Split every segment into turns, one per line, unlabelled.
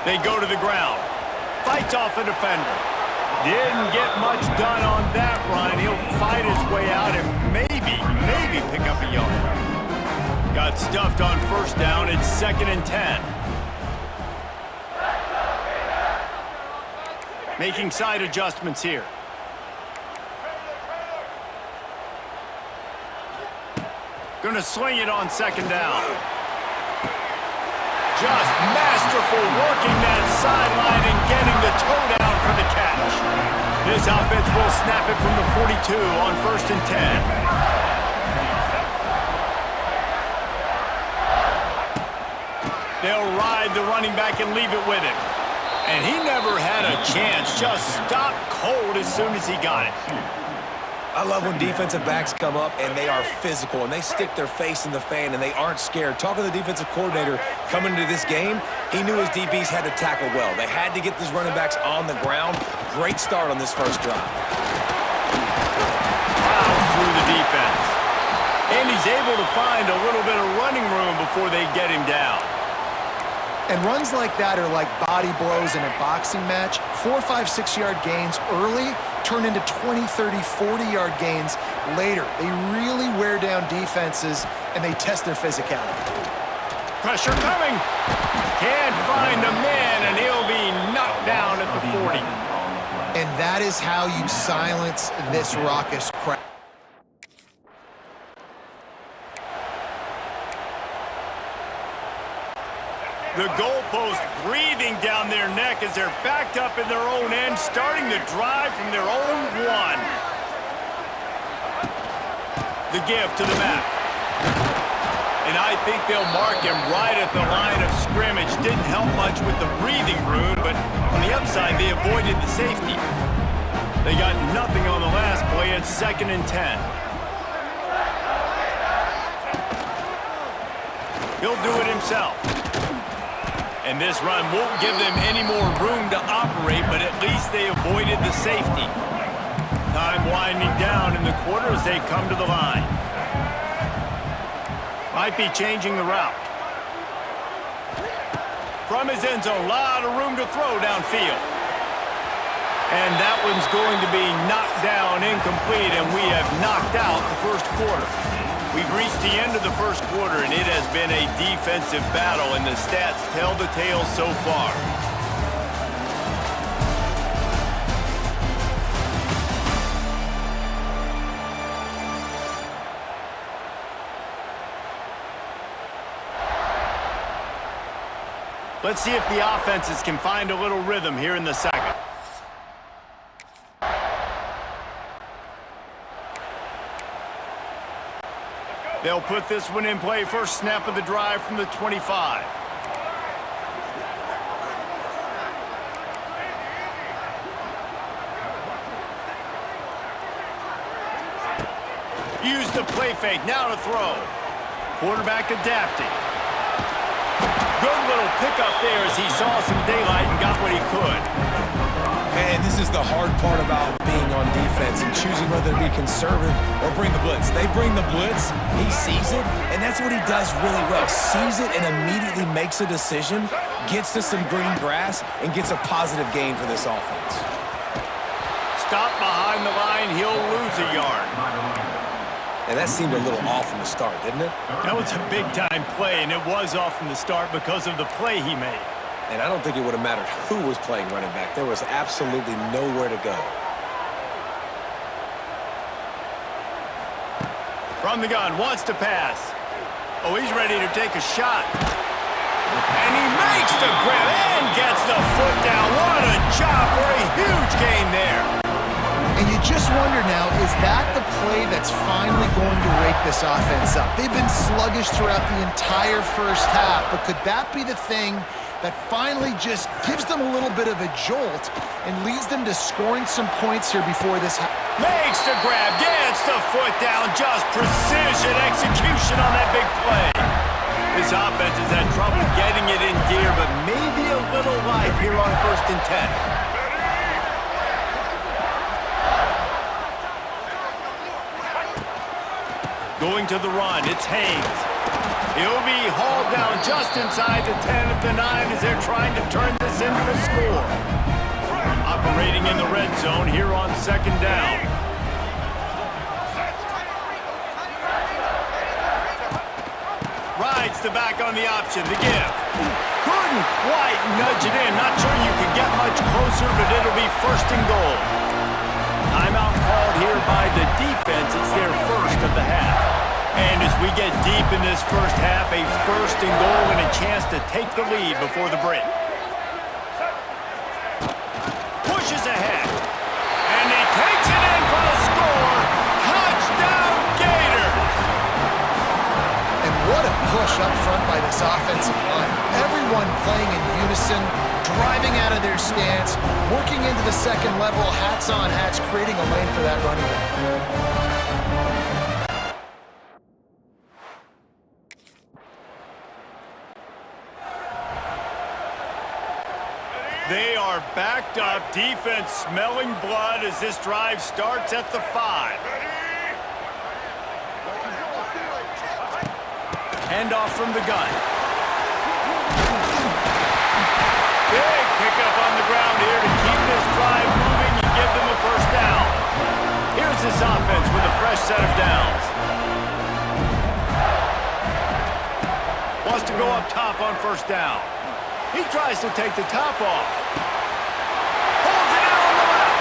They go to the ground. Fights off a defender. Didn't get much done on that run. He'll fight his way out and maybe pick up a yard. Got stuffed on first down. It's 2nd and 10. Making side adjustments here. Gonna swing it on 2nd down. Just masterful working that sideline and getting the toe down for the catch. This offense will snap it from the 42 on 1st and 10. They'll ride the running back and leave it with him. And he never had a chance. Just stopped cold as soon as he got it.
I love when defensive backs come up and they are physical and they stick their face in the fan and they aren't scared. Talking to the defensive coordinator coming into this game, he knew his DBs had to tackle well. They had to get these running backs on the ground. Great start on this first drive.
Plows through the defense. And he's able to find a little bit of running room before they get him down.
And runs like that are like body blows in a boxing match. 4, 5, 6-yard gains early turn into 20, 30, 40-yard gains later. They really wear down defenses, and they test their physicality.
Pressure coming. Can't find a man, and he'll be knocked down at the 40.
And that is how you silence this raucous crowd.
The goalpost breathing down their neck as they're backed up in their own end, starting the drive from their own 1. The give to the Mac. And I think they'll mark him right at the line of scrimmage. Didn't help much with the breathing room, but on the upside, they avoided the safety. They got nothing on the last play. It's 2nd and 10. He'll do it himself. And this run won't give them any more room to operate, but at least they avoided the safety. Time winding down in the quarter as they come to the line. Might be changing the route. From his end zone, a lot of room to throw downfield. And that one's going to be knocked down incomplete, and we have knocked out the first quarter. We've reached the end of the first quarter, and it has been a defensive battle, and the stats tell the tale so far. Let's see if the offenses can find a little rhythm here in the second. They'll put this one in play. First snap of the drive from the 25. Use the play fake. Now to throw. Quarterback adapting. Good little pickup there as he saw some daylight and got what he could.
And this is the hard part about being on defense and choosing whether to be conservative or bring the blitz. They bring the blitz, he sees it, and that's what he does really well. Sees it and immediately makes a decision, gets to some green grass, and gets a positive gain for this offense.
Stop behind the line, he'll lose a yard.
And that seemed a little off from the start, didn't it?
That was a big-time play, and it was off from the start because of the play he made.
And I don't think it would have mattered who was playing running back. There was absolutely nowhere to go.
From the gun, wants to pass. Oh, he's ready to take a shot. And he makes the grab and gets the foot down. What a job for a huge gain there.
And you just wonder now, is that the play that's finally going to wake this offense up? They've been sluggish throughout the entire first half, but could that be the thing that finally just gives them a little bit of a jolt and leads them to scoring some points here before this
makes the grab, gets the foot down, just precision execution on that big play. This offense has had trouble getting it in gear, but maybe a little life here on 1st and 10. Going to the run, it's Haynes. He'll be hauled down just inside the 10 at the 9 as they're trying to turn this into a score. Operating in the red zone here on 2nd down. Rides the back on the option, the give. Couldn't quite nudge it in. Not sure you could get much closer, but it'll be 1st and goal. Timeout called here by the defense. It's their first of the half. And as we get deep in this first half, a 1st and goal and a chance to take the lead before the break. Pushes ahead. And he takes it in for the score. Touchdown, Gators!
And what a push up front by this offensive line. Everyone playing in unison, driving out of their stance, working into the 2nd level, hats on hats, creating a lane for that running back.
They are backed up, defense smelling blood as this drive starts at the 5. Handoff from the gun. Big pickup on the ground here to keep this drive moving and give them a 1st down. Here's this offense with a fresh set of downs. Wants to go up top on 1st down. He tries to take the top off. Pulls it out on the left.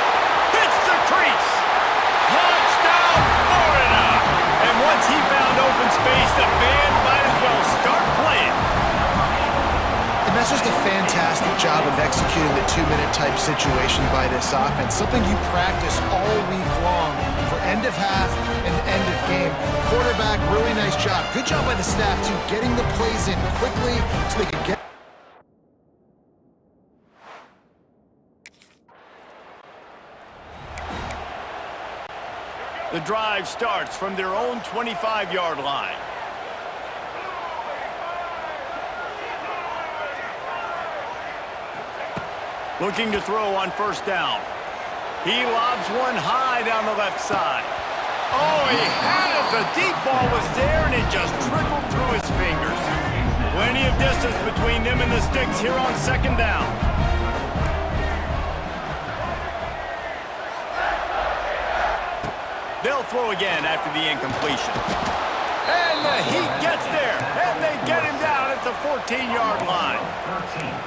Hits the crease. Touchdown, Florida! And once he found open space, the band might as well start playing.
And that's just a fantastic job of executing the 2-minute type situation by this offense. Something you practice all week long for end of half and end of game. Quarterback, really nice job. Good job by the staff, too, getting the plays in quickly so they could get.
The drive starts from their own 25-yard line. Looking to throw on 1st down. He lobs one high down the left side. Oh, he had it. The deep ball was there, and it just trickled through his fingers. Plenty of distance between them and the sticks here on 2nd down. They'll throw again after the incompletion. And the heat gets there, and they get him down at the 14-yard line.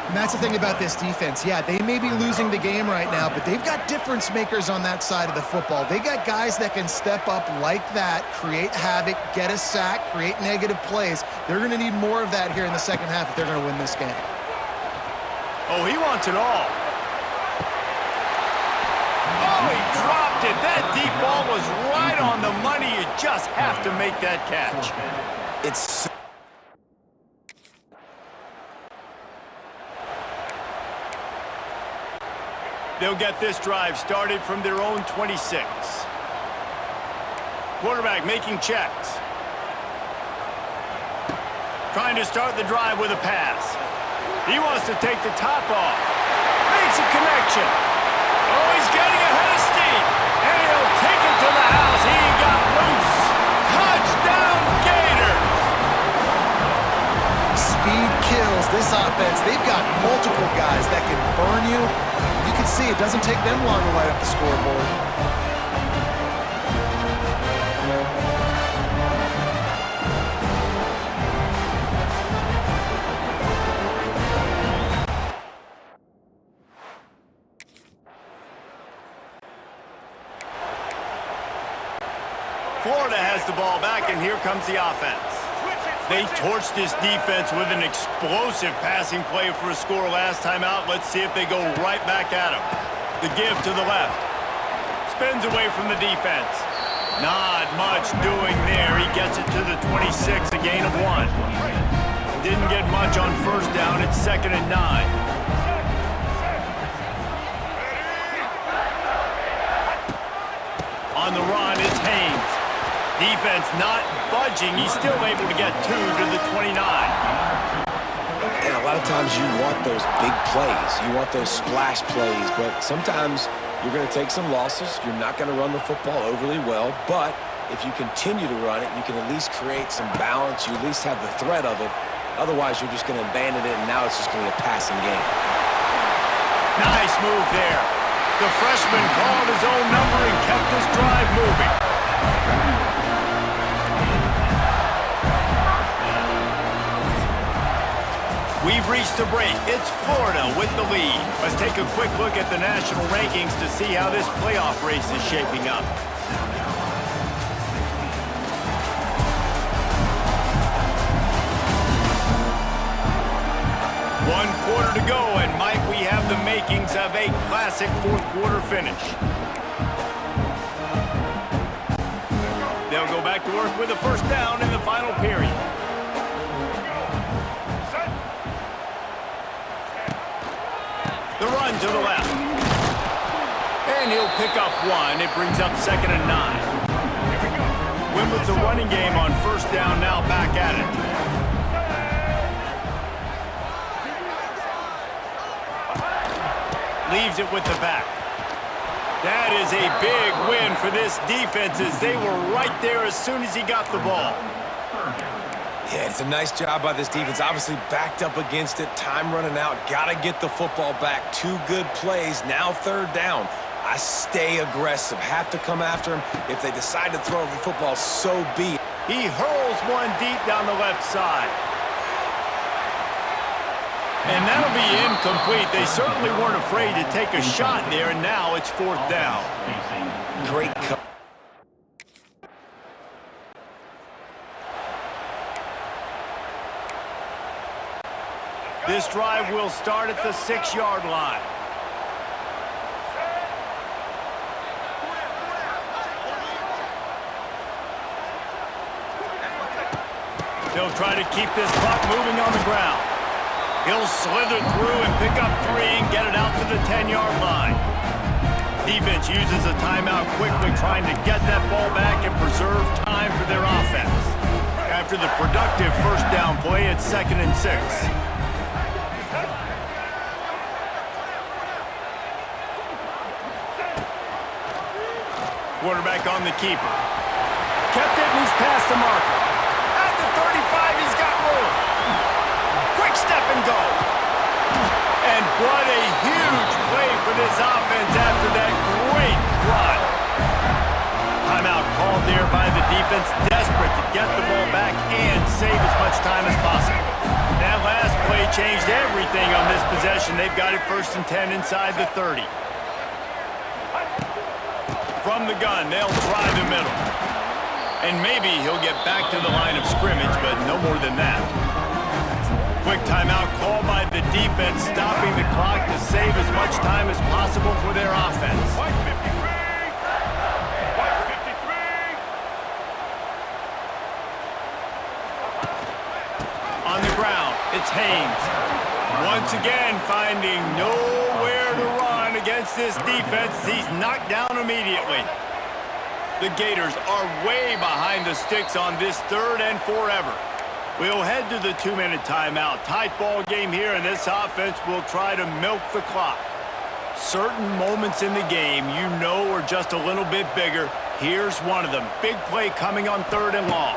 And that's the thing about this defense. Yeah, they may be losing the game right now, but they've got difference makers on that side of the football. They got guys that can step up like that, create havoc, get a sack, create negative plays. They're going to need more of that here in the 2nd half if they're going to win this game.
Oh, he wants it all. Oh, he dropped it. That deep ball was right on the money. You just have to make that catch.
It's
They'll get this drive started from their own 26. Quarterback making checks. Trying to start the drive with a pass. He wants to take the top off. Makes a connection. Oh, he's getting ahead of steam. And he'll take it to the house. He got loose. Touchdown, Gators!
Speed kills this offense. They've got multiple guys that can burn you. You can see it doesn't take them long to light up the scoreboard.
Florida has the ball back, and here comes the offense. They torched this defense with an explosive passing play for a score last time out. Let's see if they go right back at him. The give to the left. Spins away from the defense. Not much doing there. He gets it to the 26, a gain of 1. Didn't get much on 1st down. It's 2nd and 9. On the run, it's Haynes. Defense not budging. He's still able to get 2 to the 29.
And a lot of times you want those big plays. You want those splash plays. But sometimes you're going to take some losses. You're not going to run the football overly well. But if you continue to run it, you can at least create some balance. You at least have the threat of it Otherwise, you're just going to abandon it, and now it's just going to be a passing game.
Nice move there. The freshman called his own number and kept this drive moving. We've reached the break. It's Florida with the lead. Let's take a quick look at the national rankings to see how this playoff race is shaping up. One quarter to go, and might we have the makings of a classic fourth quarter finish. They'll go back to work with a first down in the final period. The run to the left. And he'll pick up one. It brings up 2nd and 9. Win with the running game on first down, now back at it. Leaves it with the back. That is a big win for this defense as they were right there as soon as he got the ball.
Yeah, it's a nice job by this defense. Obviously backed up against it. Time running out. Got to get the football back. 2 good plays. Now 3rd down. I stay aggressive. Have to come after him. If they decide to throw the football, so be it.
He hurls one deep down the left side. And that'll be incomplete. They certainly weren't afraid to take a shot there, and now it's 4th down.
Great cut.
This drive will start at the 6-yard line. They'll try to keep this clock moving on the ground. He'll slither through and pick up 3 and get it out to the 10-yard line. Defense uses a timeout quickly, trying to get that ball back and preserve time for their offense. After the productive first down play, it's 2nd and 6. Quarterback on the keeper. Kept it, and he's past the marker. At the 35, he's got room. Quick step and go. And what a huge play for this offense after that great run. Timeout called there by the defense, desperate to get the ball back and save as much time as possible. That last play changed everything on this possession. They've got it 1st and 10 inside the 30. From the gun, they'll try the middle. And maybe he'll get back to the line of scrimmage, but no more than that. Quick timeout called by the defense, stopping the clock to save as much time as possible for their offense. On the ground, it's Haynes. Once again, finding nowhere to run against this defense. He's knocked down immediately. The Gators are way behind the sticks on this 3rd and forever. We'll head to the 2-minute timeout. Tight ball game here, and this offense will try to milk the clock. Certain moments in the game you know are just a little bit bigger. Here's one of them. Big play coming on 3rd and long.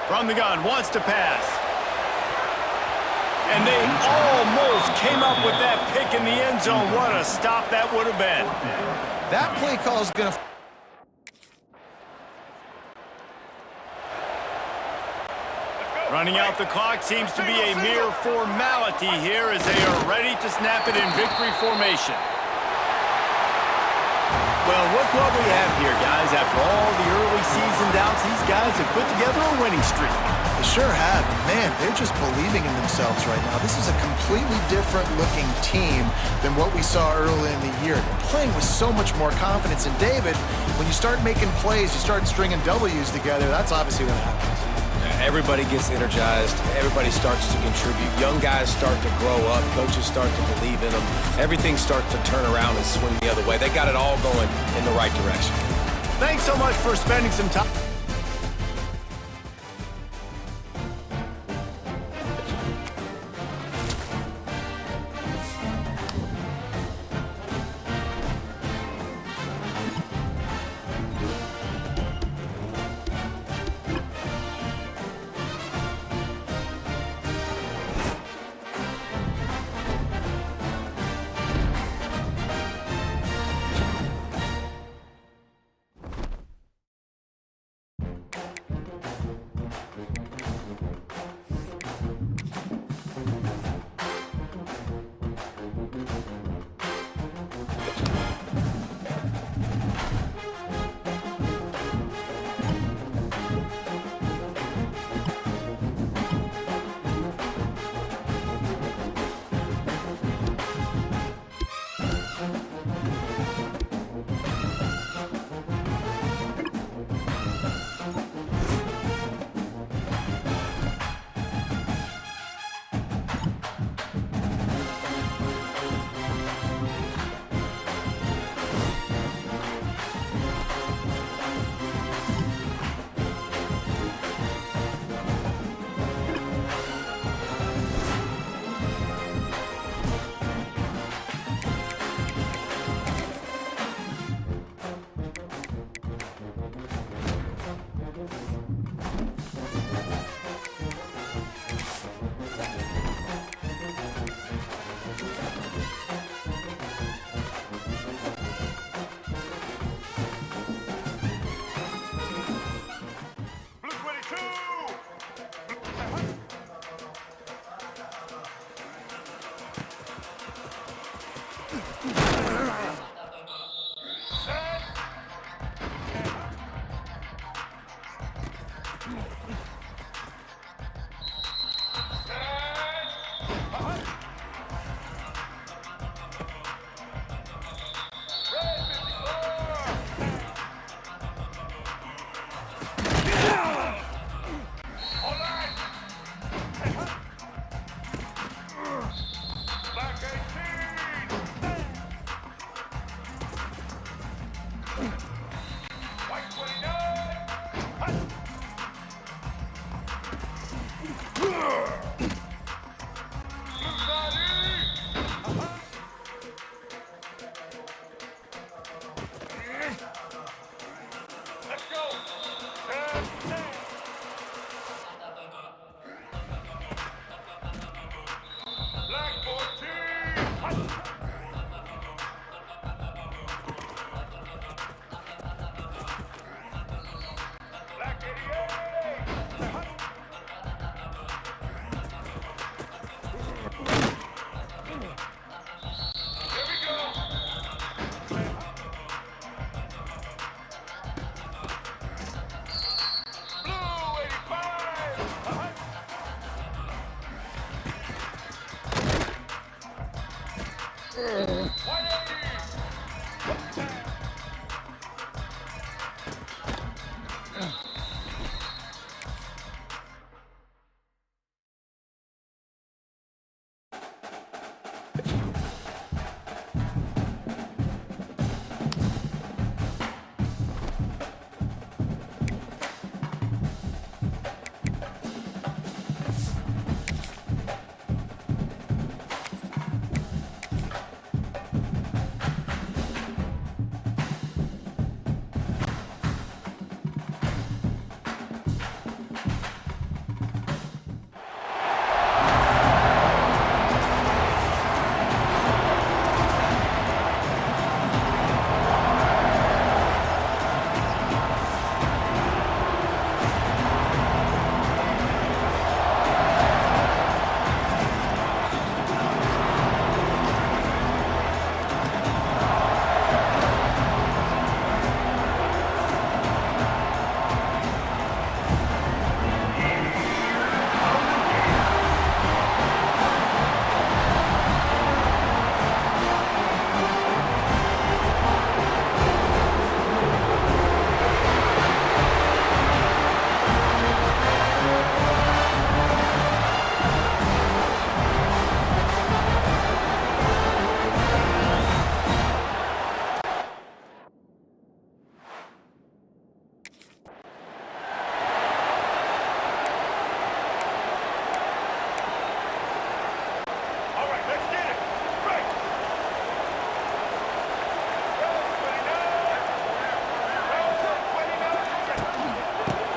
From the gun, wants to pass. And they almost came up with that pick in the end zone. What a stop that would have been.
That play call is going to...
Running out the clock seems to be a mere formality here as they are ready to snap it in victory formation. Well, look what we have here, guys. After all the early season doubts, these guys have put together a winning streak.
They sure have. Man, they're just believing in themselves right now. This is a completely different looking team than what we saw early in the year. They're playing with so much more confidence. And David, when you start making plays, you start stringing W's together, that's obviously what happens.
Everybody gets energized. Everybody starts to contribute. Young guys start to grow up. Coaches start to believe in them. Everything starts to turn around and swing the other way. They got it all going in the right direction.
Thanks so much for spending some time.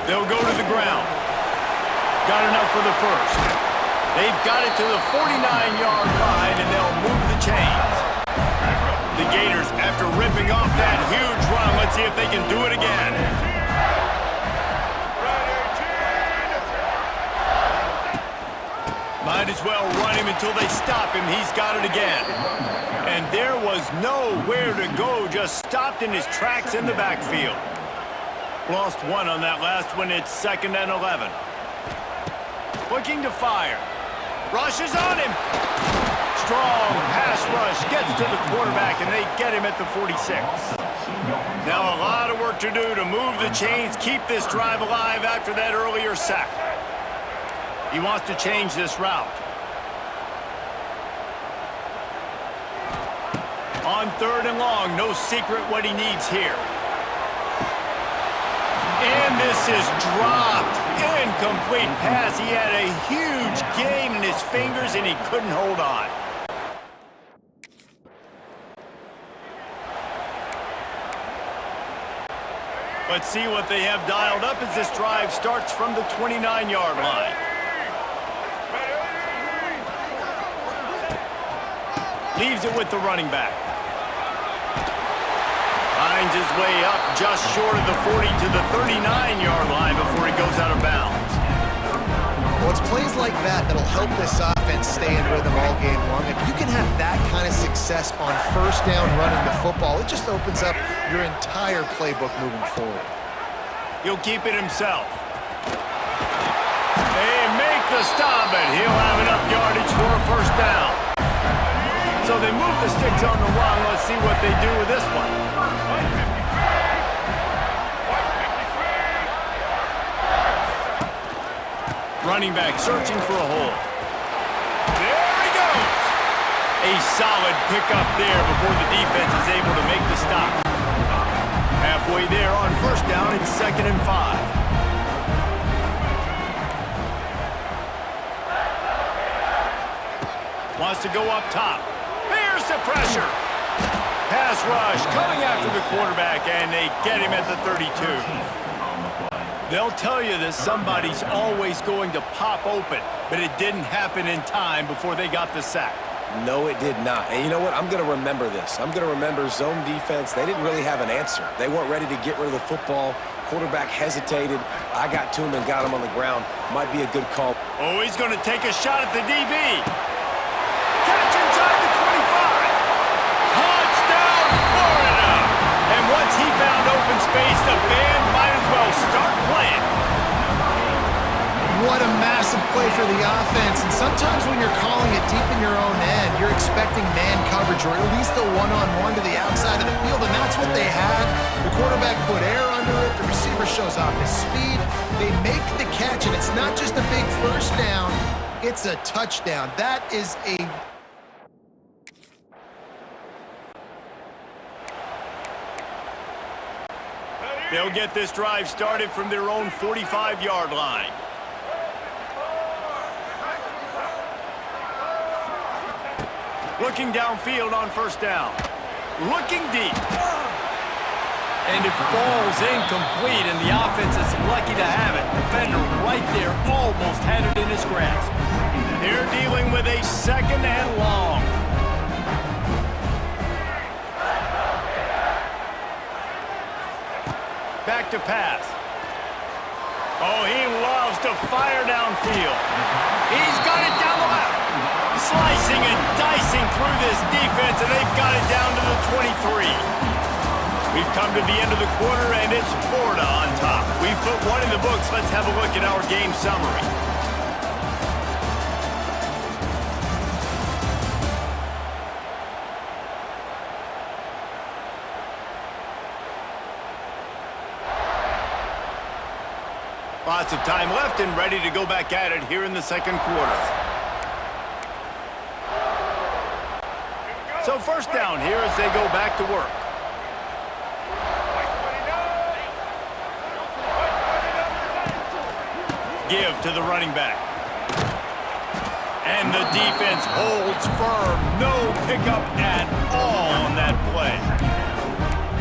They'll go to the ground. Got enough for the first. They've got it to the 49-yard line, and they'll move the chains. The Gators, after ripping off that huge run, let's see if they can do it again. Might as well run him until they stop him. He's got it again. And there was nowhere to go, just stopped in his tracks in the backfield. Lost one on that last one. It's 2nd and 11. Looking to fire. Rushes on him. Strong pass rush gets to the quarterback, and they get him at the 46. Now a lot of work to do to move the chains, keep this drive alive after that earlier sack. He wants to change this route. On 3rd and long, no secret what he needs here. And this is dropped. Incomplete pass. He had a huge gain in his fingers, and he couldn't hold on. Let's see what they have dialed up as this drive starts from the 29-yard line. Leaves it with the running back. Finds his way up just short of the 40 to the 39-yard line before he goes out of bounds.
Well, it's plays like that that'll help this offense stay in rhythm all game long. If you can have that kind of success on first down running the football, it just opens up your entire playbook moving forward.
He'll keep it himself. They make the stop, and he'll have enough yardage for a first down. So they move the sticks on the run. Let's see what they do with this one. Running back searching for a hole. There he goes. A solid pickup there before the defense is able to make the stop. Halfway there on first down, it's 2nd and 5. Wants to go up top. Here's the pressure. Pass rush coming after the quarterback, and they get him at the 32. They'll tell you that somebody's always going to pop open, but it didn't happen in time before they got the sack.
No, it did not. And you know what? I'm going to remember this. I'm going to remember zone defense. They didn't really have an answer. They weren't ready to get rid of the football. Quarterback hesitated. I got to him and got him on the ground. Might be a good call.
Oh, he's going to take a shot at the DB. Catch inside the 25. Touchdown, Florida. And once he found open space, the band might as well start playing.
What a massive play for the offense. And sometimes when you're calling it deep in your own end, you're expecting man coverage or at least a one-on-one to the outside of the field, and that's what they had. The quarterback put air under it. The receiver shows off his speed. They make the catch, and it's not just a big first down. It's a touchdown. That is a...
They'll get this drive started from their own 45-yard line. Looking downfield on first down. Looking deep. And it falls incomplete, and the offense is lucky to have it. Defender right there almost had it in his grasp. They're dealing with a 2nd and long. Back to pass. Oh, he loves to fire downfield. He's got it down the left. Slicing and dicing through this defense, and they've got it down to the 23. We've come to the end of the quarter, and it's Florida on top. We've put one in the books. Let's have a look at our game summary. Lots of time left and ready to go back at it here in the 2nd quarter. So first down here as they go back to work. Give to the running back. And the defense holds firm. No pickup at all on that play.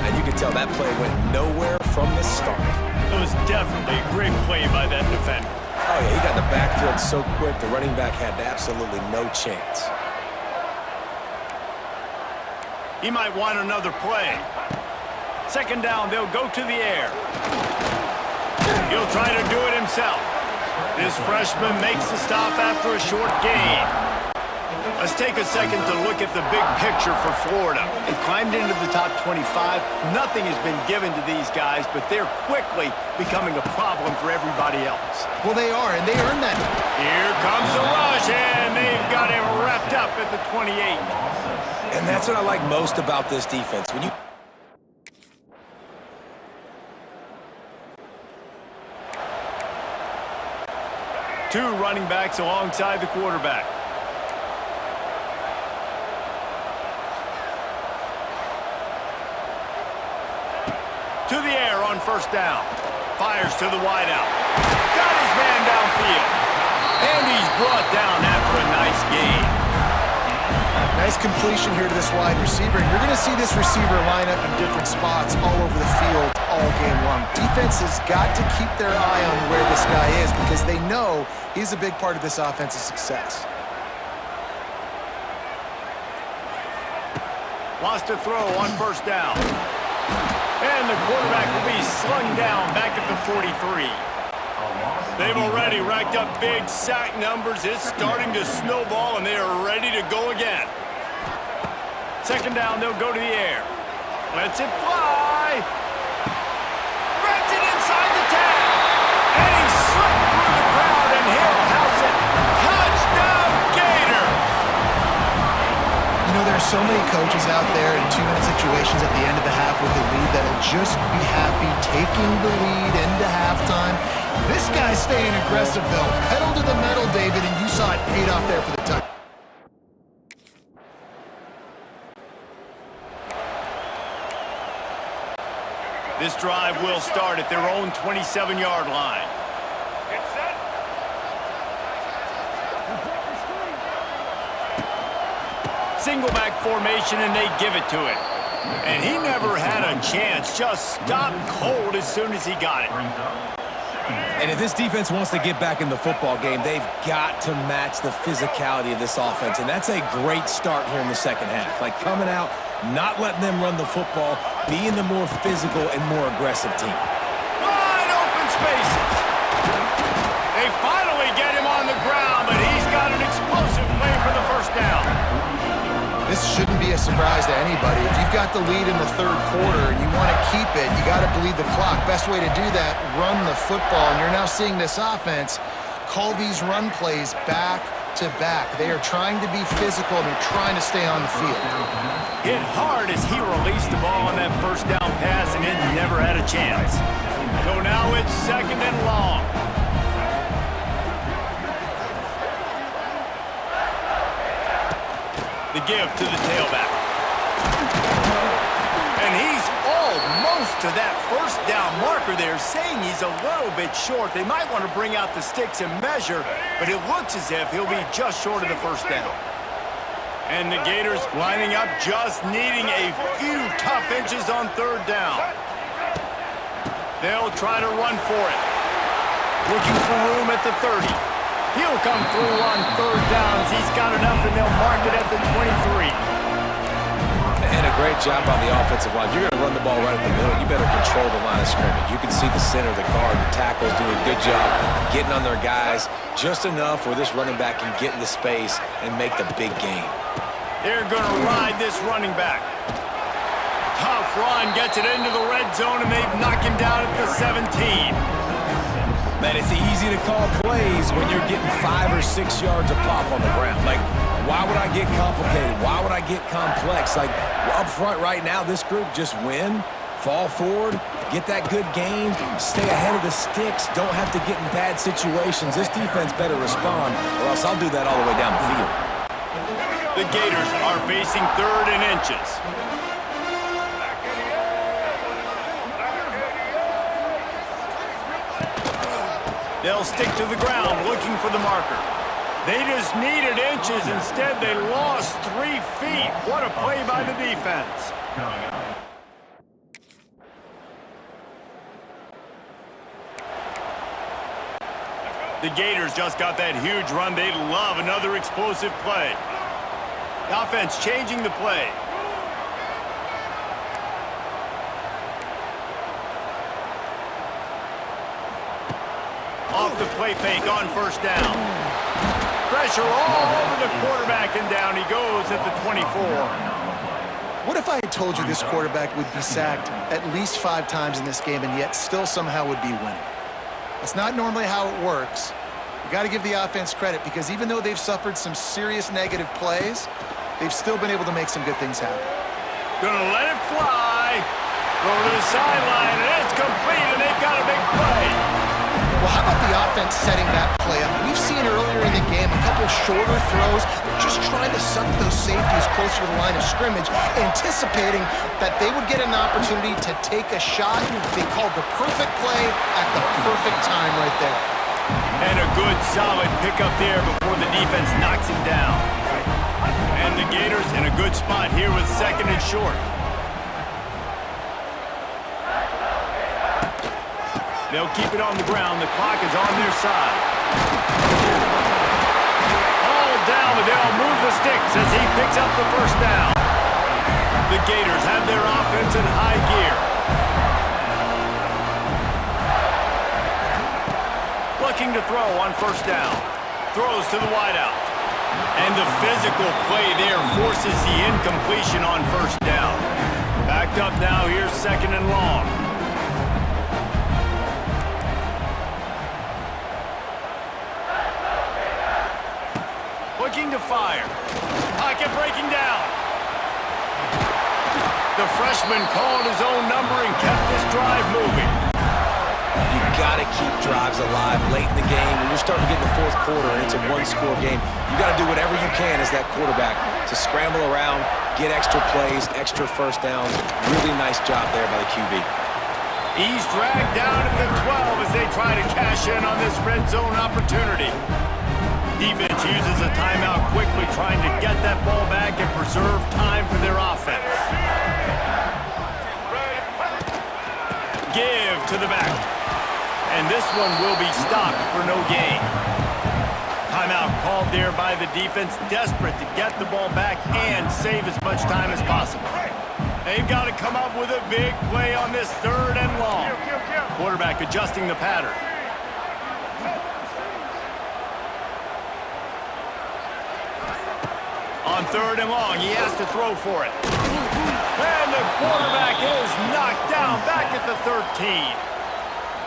And you can tell that play went nowhere from the start.
It was definitely a great play by that defender.
Oh, yeah, he got in the backfield so quick, the running back had absolutely no chance.
He might want another play. 2nd down, they'll go to the air. He'll try to do it himself. This freshman makes the stop after a short gain. Let's take a second to look at the big picture for Florida. They've climbed into the top 25. Nothing has been given to these guys, but they're quickly becoming a problem for everybody else.
Well, they are, and they earned that.
Here comes the rush, and they've got him wrapped up at the 28.
And that's what I like most about this defense. When you
Two running backs alongside the quarterback. To the air on first down. Fires to the wideout. Got his man downfield. And he's brought down after a nice gain.
Nice completion here to this wide receiver. And you're going to see this receiver line up in different spots all over the field all game long. Defense has got to keep their eye on where this guy is because they know he's a big part of this offense's success.
Wants to throw on first down. And the quarterback will be slung down back at the 43. They've already racked up big sack numbers. It's starting to snowball, and they are ready to go again. 2nd down, they'll go to the air. Lets it fly. Threads it inside the 10. And he slipped through the crowd, and he'll house it. Touchdown, Gators!
You know, there are so many coaches out there in 2-minute situations at the end of the half with a lead that'll just be happy taking the lead into halftime. This guy's staying aggressive, though. Pedal to the metal, David, and you saw it paid off there for the touchdown.
This drive will start at their own 27-yard line. Single back formation, and they give it to him. And he never had a chance. Just stopped cold as soon as he got it.
And if this defense wants to get back in the football game, they've got to match the physicality of this offense. And that's a great start here in the second half. Like coming out, not letting them run the football, being the more physical and more aggressive team.
Wide open spaces. They finally get him on the ground, but he's got an explosive play for the first down.
This shouldn't be a surprise to anybody. If you've got the lead in the third quarter and you want to keep it, you got to bleed the clock. Best way to do that, run the football. And you're now seeing this offense call these run plays back to back. They are trying to be physical and they're trying to stay on the field.
Hit hard as he released the ball on that first down pass, and it never had a chance. So now it's 2nd and long. The give to the tailback. And he's almost to that first down marker there, saying he's a little bit short. They might want to bring out the sticks and measure, but it looks as if he'll be just short of the first down. And the Gators lining up, just needing a few tough inches on 3rd down. They'll try to run for it. Looking for room at the 30. He'll come through on 3rd down as he's got enough, and they'll mark it at the 23.
And a great job on the offensive line. You're going to run the ball right at the middle. You better control the line of scrimmage. You can see the center, the guard, the tackles doing a good job getting on their guys just enough where this running back can get into space and make the big game.
They're going to ride this running back. Tough run, gets it into the red zone, and they knock him down at the 17.
Man, it's easy to call plays when you're getting 5 or 6 yards a pop on the ground. Like, why would I get complicated? Why would I get complex? Like, up front right now, this group just win, fall forward, get that good game, stay ahead of the sticks, don't have to get in bad situations. This defense better respond, or else I'll do that all the way down the field.
The Gators are facing 3rd and inches. They'll stick to the ground looking for the marker. They just needed inches. Instead, they lost 3 feet. What a play by the defense. The Gators just got that huge run. They love another explosive play. The offense changing the play. Off the play fake on 1st down. Pressure all over the quarterback, and down he goes at the 24.
What if I had told you this quarterback would be sacked at least 5 times in this game and yet still somehow would be winning? That's not normally how it works. You got to give the offense credit because even though they've suffered some serious negative plays, they've still been able to make some good things happen.
Gonna let it fly. Go to the sideline, and it's complete, and they've got a big play.
Well, how about the offense setting that play up? We've seen earlier in the game a couple shorter throws, just trying to suck those safeties closer to the line of scrimmage, anticipating that they would get an opportunity to take a shot. They called the perfect play at the perfect time right there.
And a good, solid pickup there before the defense knocks him down. And the Gators in a good spot here with 2nd and short. They'll keep it on the ground. The clock is on their side. All down, but they'll move the sticks as he picks up the 1st down. The Gators have their offense in high gear. Looking to throw on 1st down. Throws to the wideout. And the physical play there forces the incompletion on 1st down. Backed up now, here's 2nd and long. Looking to fire. Pocket breaking down. The freshman called his own number and kept this drive moving.
You got to keep drives alive late in the game. When you're starting to get in the fourth quarter and it's a one-score game, you got to do whatever you can as that quarterback to scramble around, get extra plays, extra first downs. Really nice job there by the QB.
He's dragged down at the 12 as they try to cash in on this red zone opportunity. Defense uses a timeout quickly, trying to get that ball back and preserve time for their offense. Give to the back. And this one will be stopped for no gain. Timeout called there by the defense, desperate to get the ball back and save as much time as possible. They've got to come up with a big play on this 3rd and long. Quarterback adjusting the pattern. On 3rd and long, he has to throw for it. And the quarterback is knocked down back at the 13.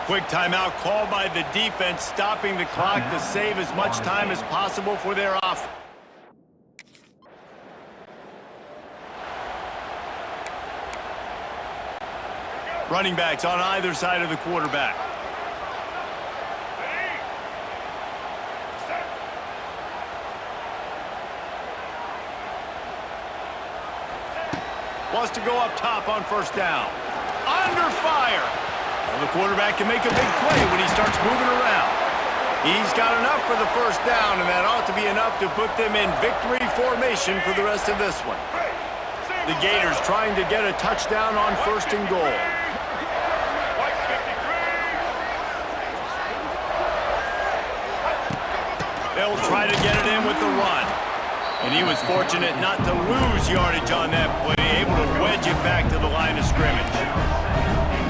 Quick timeout called by the defense, stopping the clock to save as much time as possible for their offense. Running backs on either side of the quarterback. Wants to go up top on 1st down. Under fire. Well, the quarterback can make a big play when he starts moving around. He's got enough for the 1st down, and that ought to be enough to put them in victory formation for the rest of this one. The Gators trying to get a touchdown on 1st and goal. They'll try to get it in with the run. And he was fortunate not to lose yardage on that play, able to wedge it back to the line of scrimmage.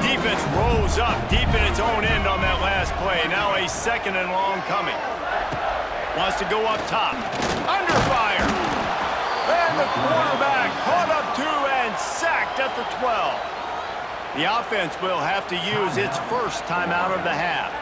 Defense rolls up deep in its own end on that last play. Now a 2nd and long coming. Wants to go up top. Under fire. And the quarterback caught up to and sacked at the 12. The offense will have to use its 1st timeout of the half.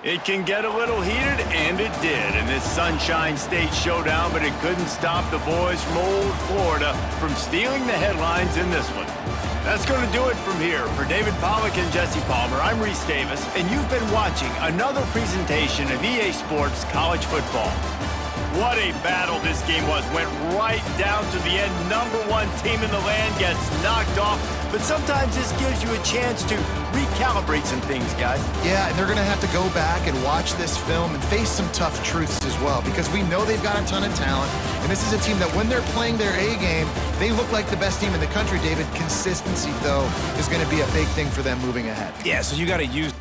It can get a little heated, and it did in this Sunshine State showdown, but it couldn't stop the boys from old Florida from stealing the headlines in this one. That's going to do it from here. For David Pollack and Jesse Palmer, I'm Reese Davis, and you've been watching another presentation of EA Sports College Football. What a battle this game was. Went right down to the end. #1 team in the land gets knocked off. But sometimes this gives you a chance to recalibrate some things, guys.
Yeah, and they're going to have to go back and watch this film and face some tough truths as well, because we know they've got a ton of talent. And this is a team that when they're playing their A game, they look like the best team in the country, David. Consistency, though, is going to be a big thing for them moving ahead.
Yeah, so you got to use